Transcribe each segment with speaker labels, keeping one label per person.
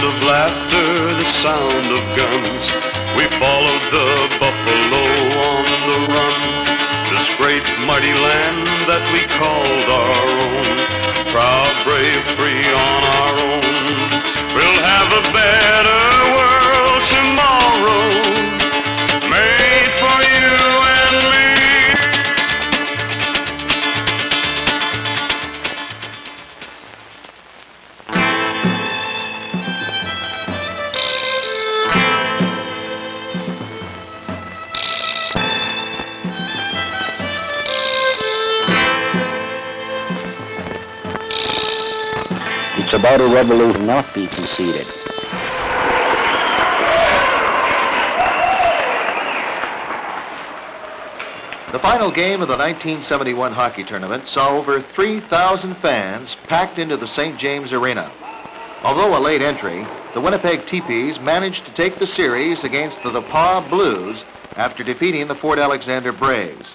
Speaker 1: of laughter, the sound of guns. We followed the buffalo on the run, this great mighty land that we called our own. Proud, brave, free on our own. We'll have a better world tomorrow, made for you and me.
Speaker 2: It's about a revolution not be conceded.
Speaker 3: The final game of the 1971 hockey tournament saw over 3,000 fans packed into the St. James Arena. Although a late entry, the Winnipeg Teepees managed to take the series against the Paw Blues after defeating the Fort Alexander Braves.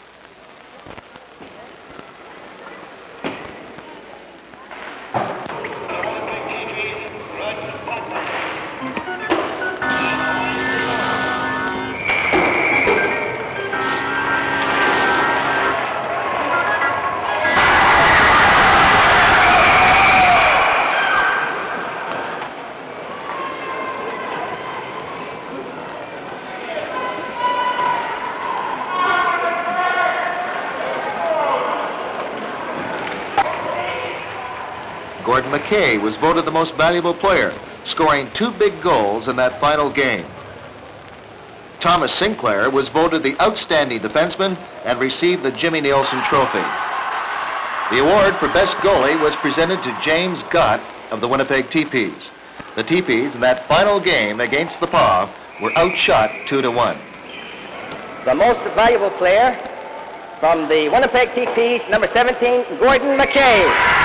Speaker 3: McKay was voted the most valuable player, scoring 2 big goals in that final game. Thomas Sinclair was voted the outstanding defenseman and received the Jimmy Nielsen Trophy. The award for best goalie was presented to James Gott of the Winnipeg Teepees. The Teepees in that final game against the Paw were outshot 2-1.
Speaker 4: The most valuable player from the Winnipeg Teepees, number 17, Gordon McKay.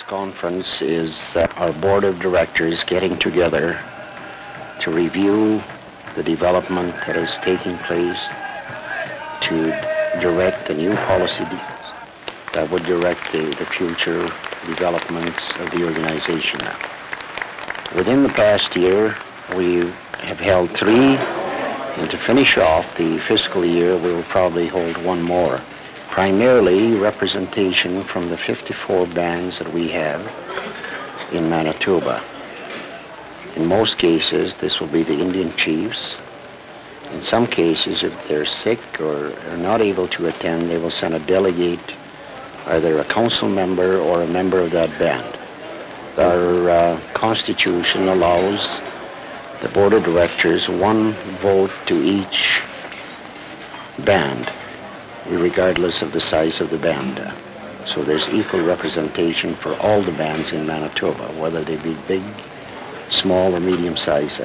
Speaker 2: Conference is our board of directors getting together to review the development that is taking place, to direct a new policy that would direct the future developments of the organization. Within the past year, we have held 3, and to finish off the fiscal year, we will probably hold 1 more. Primarily representation from the 54 bands that we have in Manitoba. In most cases, this will be the Indian chiefs. In some cases, if they're sick or are not able to attend, they will send a delegate, either a council member or a member of that band. Our constitution allows the board of directors 1 vote to each band, regardless of the size of the band. So there's equal representation for all the bands in Manitoba, whether they be big, small, or medium size.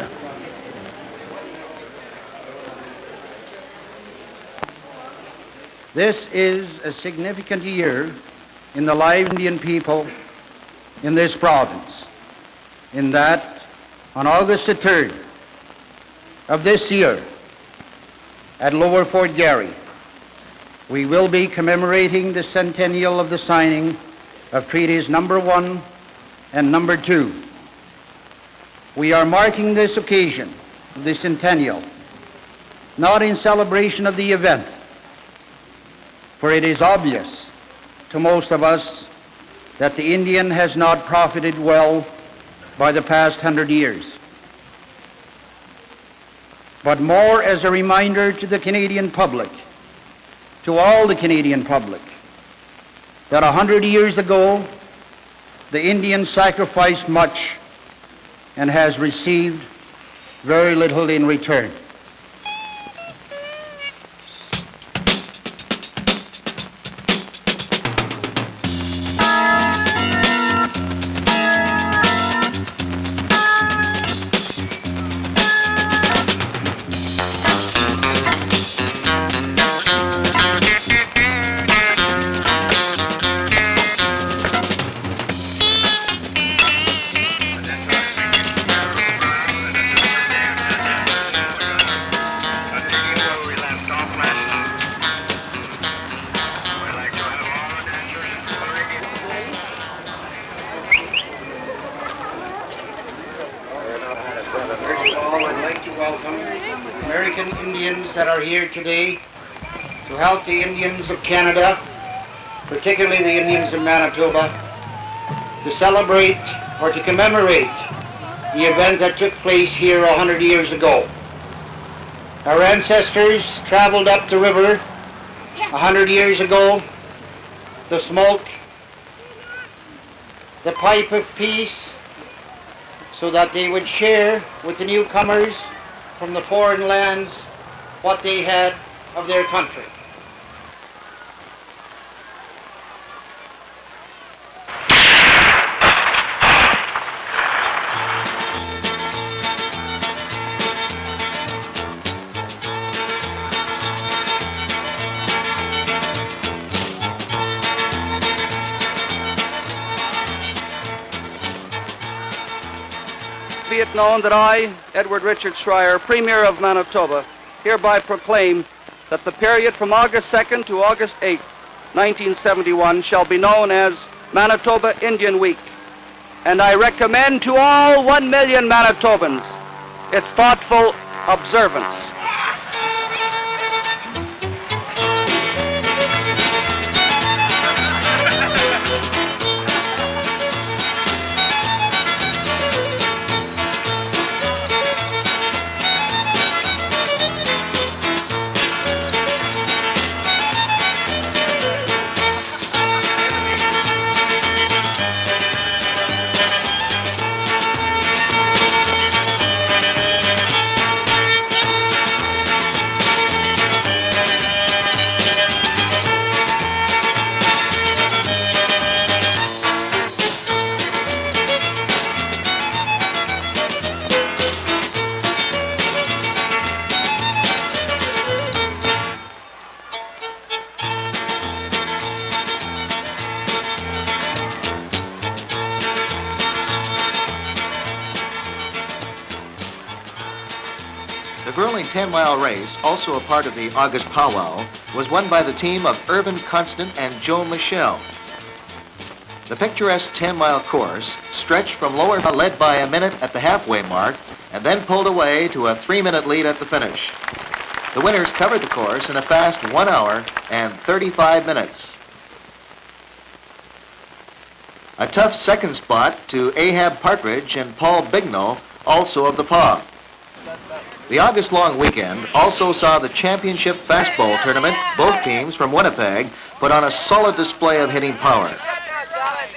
Speaker 5: This is a significant year in the lives of Indian people in this province, in that on August the 3rd of this year at Lower Fort Garry, we will be commemorating the centennial of the signing of Treaties number 1 and number 2. We are marking this occasion, the centennial, not in celebration of the event, for it is obvious to most of us that the Indian has not profited well by the past 100 years, but more as a reminder to the Canadian public, to all the Canadian public, that 100 years ago, the Indian sacrificed much and has received very little in return. American Indians that are here today to help the Indians of Canada, particularly the Indians of Manitoba, to celebrate or to commemorate the event that took place here 100 years ago. Our ancestors traveled up the river 100 years ago to smoke the pipe of peace so that they would share with the newcomers from the foreign lands what they had of their country.
Speaker 6: Be it known that I, Edward Richard Schreier, Premier of Manitoba, hereby proclaim that the period from August 2nd to August 8th, 1971 shall be known as Manitoba Indian Week. And I recommend to all 1 million Manitobans its thoughtful observance.
Speaker 3: The grueling 10-mile race, also a part of the August powwow, was won by the team of Irvin Constant and Joe Michel. The picturesque 10-mile course stretched from lower, led by a minute at the halfway mark, and then pulled away to a 3-minute lead at the finish. The winners covered the course in a fast 1 hour and 35 minutes. A tough second spot to Ahab Partridge and Paul Bignall, also of the PAW. The August long weekend also saw the championship fastball tournament, both teams from Winnipeg put on a solid display of hitting power.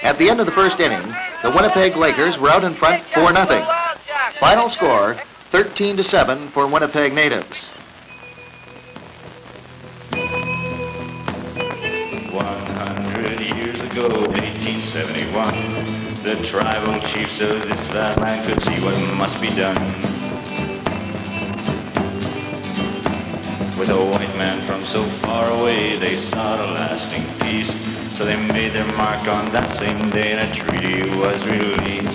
Speaker 3: At the end of the first inning, the Winnipeg Lakers were out in front 4-0. Final score, 13-7 for Winnipeg natives.
Speaker 7: 100 years ago, 1871, the tribal chiefs of this vast land could see what must be done. With a white man from so far away, they sought a lasting peace. So they made their mark on that same day and a treaty was released.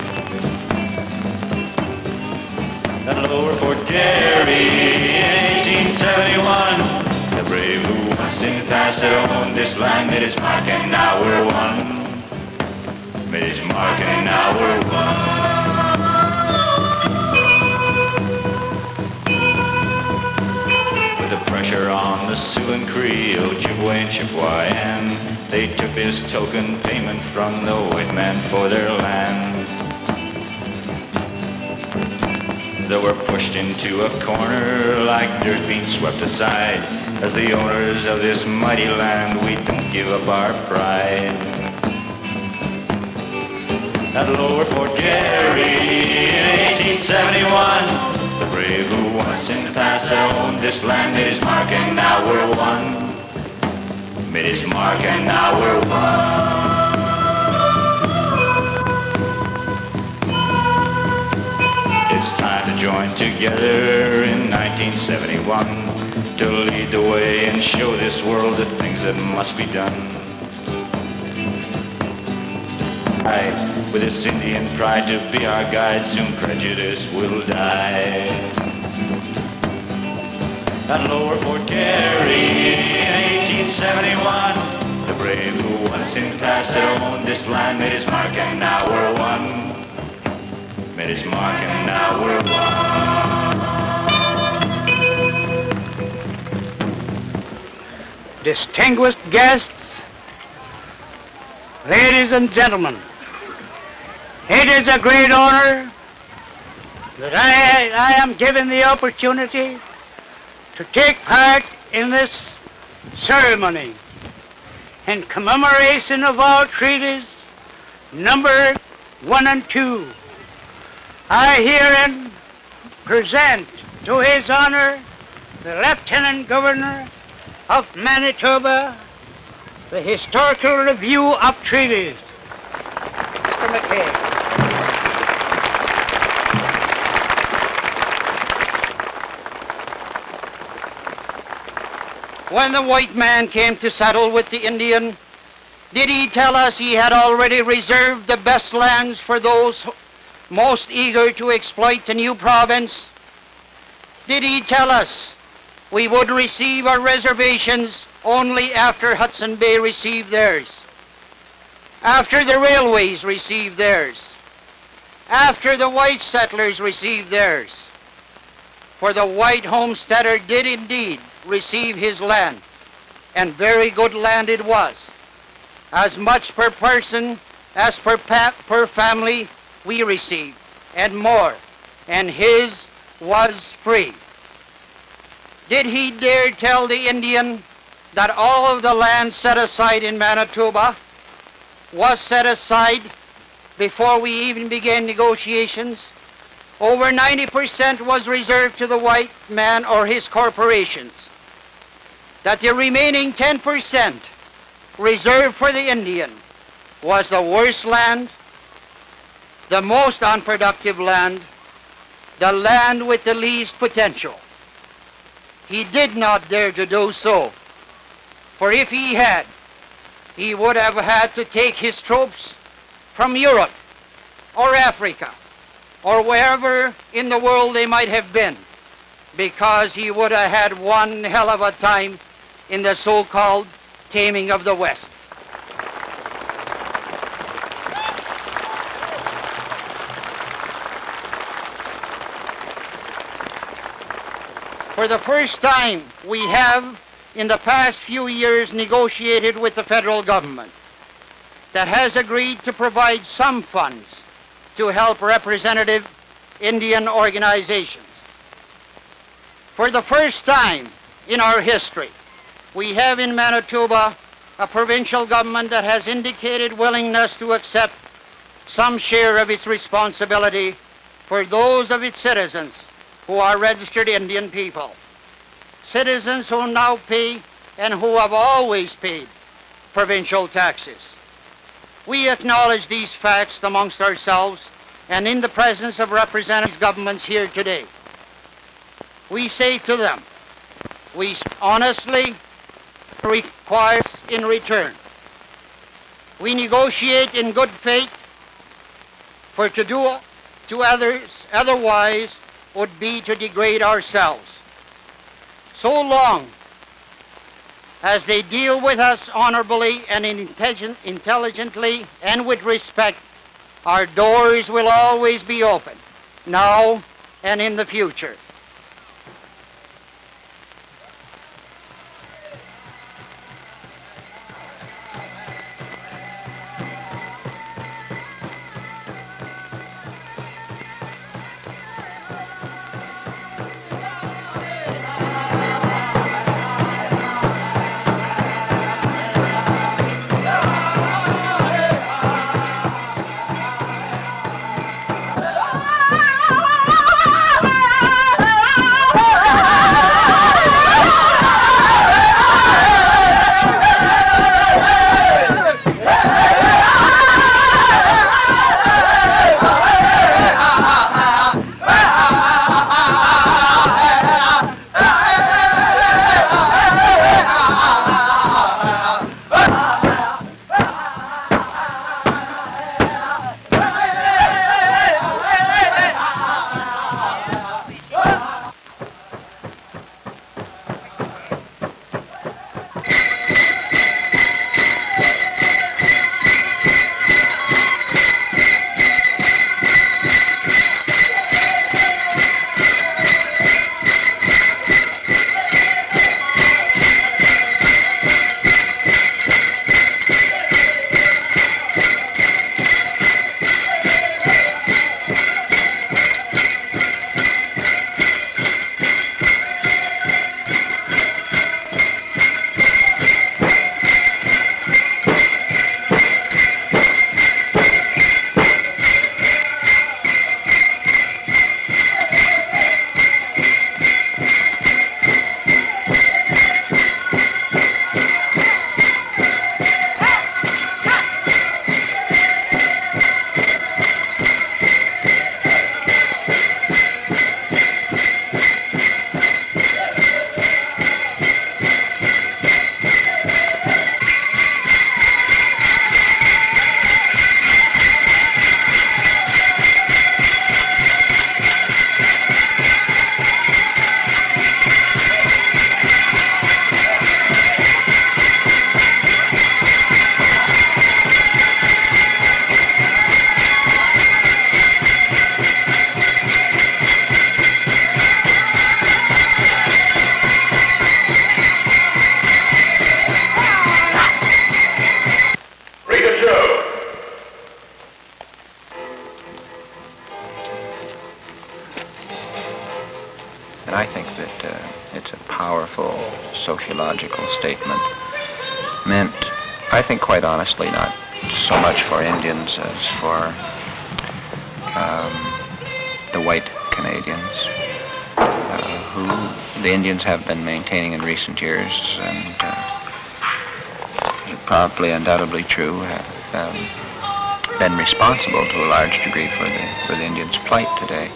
Speaker 7: At Lower Fort Garry in 1871, the brave who once in the past had owned this land made his mark and now we're one. Made his mark and now we're one. Pressure on the Sioux and Cree, Ojibwe and Chippewa, and They took this token payment from the white man for their land. They were pushed into a corner like dirt being swept aside. As the owners of this mighty land, we don't give up our pride. At Lower Fort Garry in 1871, the brave who once in the past had owned this land made his mark, and now we're one. Made his mark, and now we're one. It's time to join together in 1971 to lead the way and show this world the things that must be done. With this Indian pride to be our guide, soon prejudice will die. At Lower Fort Garry in 1871, the brave who once in the past had owned this land made his mark, and now we're one. Made his mark, and now we're
Speaker 5: one. Distinguished guests, ladies and gentlemen, it is a great honor that I am given the opportunity to take part in this ceremony in commemoration of all treaties number 1 and 2. I herein present to His Honor the Lieutenant Governor of Manitoba the historical review of treaties. Mr. McKay. When the white man came to settle with the Indian, did he tell us he had already reserved the best lands for those most eager to exploit the new province? Did he tell us we would receive our reservations only after Hudson Bay received theirs, after the railways received theirs, after the white settlers received theirs? For the white homesteader did indeed receive his land, and very good land it was. As much per person as per family we received, and more, and his was free. Did he dare tell the Indian that all of the land set aside in Manitoba was set aside before we even began negotiations? Over 90% was reserved to the white man or his corporations. That the remaining 10% reserved for the Indian was the worst land, the most unproductive land, the land with the least potential. He did not dare to do so, for if he had, he would have had to take his troops from Europe or Africa or wherever in the world they might have been, because he would have had one hell of a time in the so-called taming of the West. For the first time, we have, in the past few years, negotiated with the federal government that has agreed to provide some funds to help representative Indian organizations. For the first time in our history, we have in Manitoba a provincial government that has indicated willingness to accept some share of its responsibility for those of its citizens who are registered Indian people, citizens who now pay and who have always paid provincial taxes. We acknowledge these facts amongst ourselves and in the presence of representative governments here today. We say to them, we honestly require in return. We negotiate in good faith, for to do to others otherwise would be to degrade ourselves. So long as they deal with us honorably and intelligently and with respect, our doors will always be open, now and in the future.
Speaker 8: And I think that it's a powerful sociological statement meant, I think quite honestly, not so much for Indians as for the white Canadians, who the Indians have been maintaining in recent years, and probably undoubtedly true, have been responsible to a large degree for the Indians' plight today.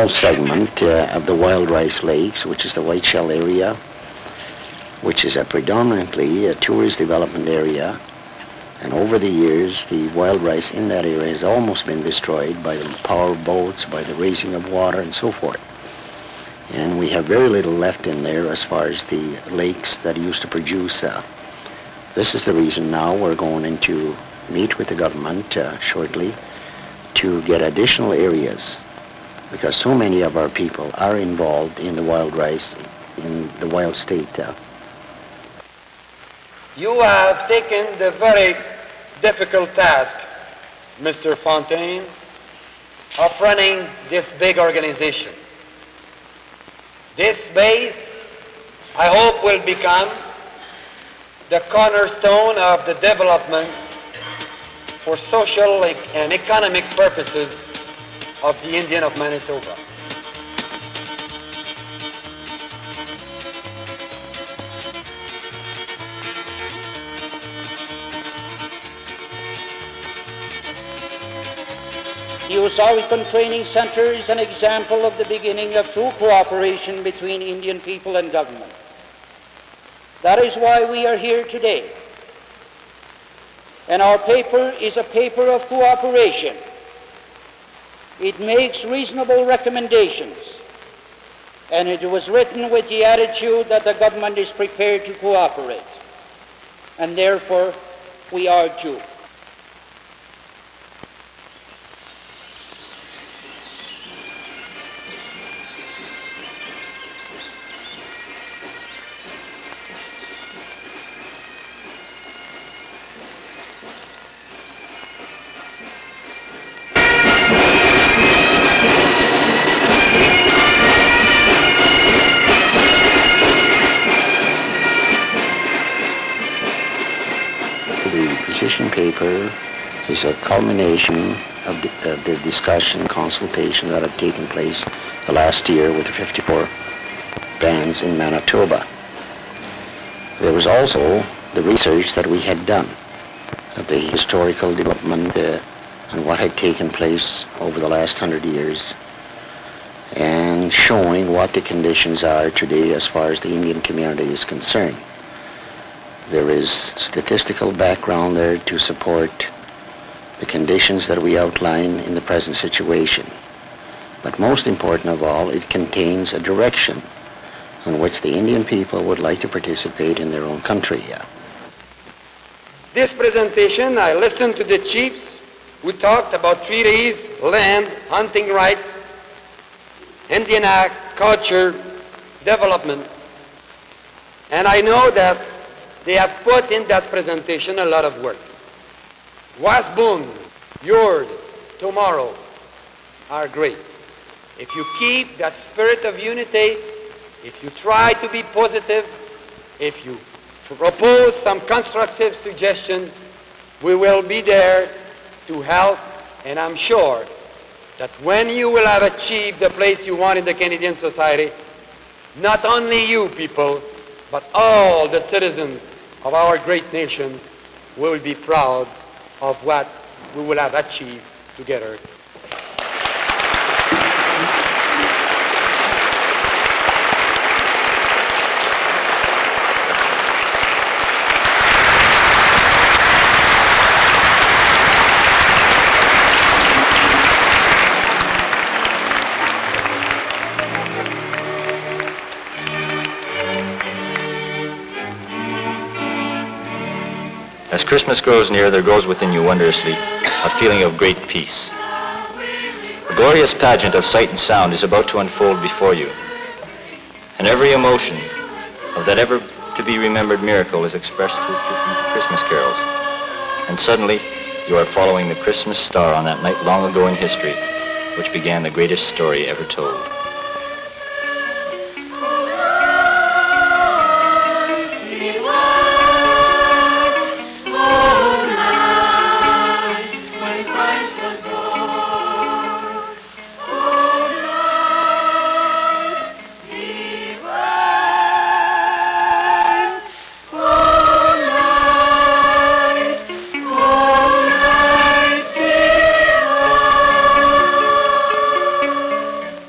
Speaker 2: Segment of the Wild Rice Lakes, which is the White Shell area, which is a predominantly a tourist development area, and over the years the wild rice in that area has almost been destroyed by the power of boats, by the raising of water and so forth. And we have very little left in there as far as the lakes that used to produce. This is the reason now we're going in to meet with the government shortly to get additional areas, because so many of our people are involved in the wild rice in the wild state.
Speaker 9: You have taken the very difficult task, Mr. Fontaine, of running this big organization. This base, I hope, will become the cornerstone of the development for social and economic purposes of the Indian of Manitoba.
Speaker 5: The Usawikan Training Center is an example of the beginning of true cooperation between Indian people and government. That is why we are here today. And our paper is a paper of cooperation. It makes reasonable recommendations, and it was written with the attitude that the government is prepared to cooperate, and therefore we are too.
Speaker 2: Paper is a culmination of the discussion, consultation that had taken place the last year with the 54 bands in Manitoba. There was also the research that we had done of the historical development and what had taken place over the last 100 years, and showing what the conditions are today as far as the Indian community is concerned. There is statistical background there to support the conditions that we outline in the present situation. But most important of all, it contains a direction on which the Indian people would like to participate in their own country.
Speaker 9: This presentation, I listened to the chiefs who talked about treaties, land, hunting rights, Indian Act, culture, development. And I know that they have put in that presentation a lot of work. Wahbung, yours, tomorrow, are great. If you keep that spirit of unity, if you try to be positive, if you propose some constructive suggestions, we will be there to help, and I'm sure that when you will have achieved the place you want in the Canadian society, not only you people, but all the citizens of our great nations will be proud of what we will have achieved together.
Speaker 10: As Christmas grows near, there grows within you wondrously a feeling of great peace. The glorious pageant of sight and sound is about to unfold before you, and every emotion of that ever-to-be-remembered miracle is expressed through Christmas carols. And suddenly, you are following the Christmas star on that night long ago in history, which began the greatest story ever told.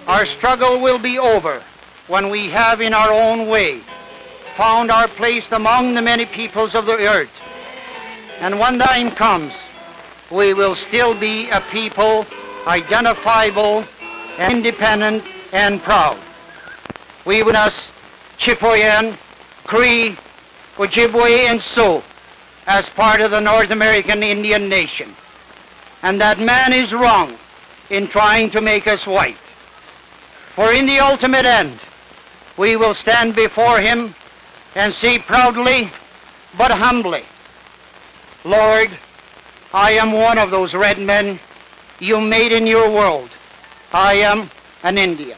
Speaker 5: Our struggle will be over when we have in our own way found our place among the many peoples of the earth. And when the time comes, we will still be a people identifiable, and independent, and proud. We will us Chipewyan, Cree, Ojibwe, and Sioux as part of the North American Indian nation. And that man is wrong in trying to make us white. For in the ultimate end, we will stand before him and say proudly, but humbly, Lord, I am one of those red men you made in your world. I am an Indian.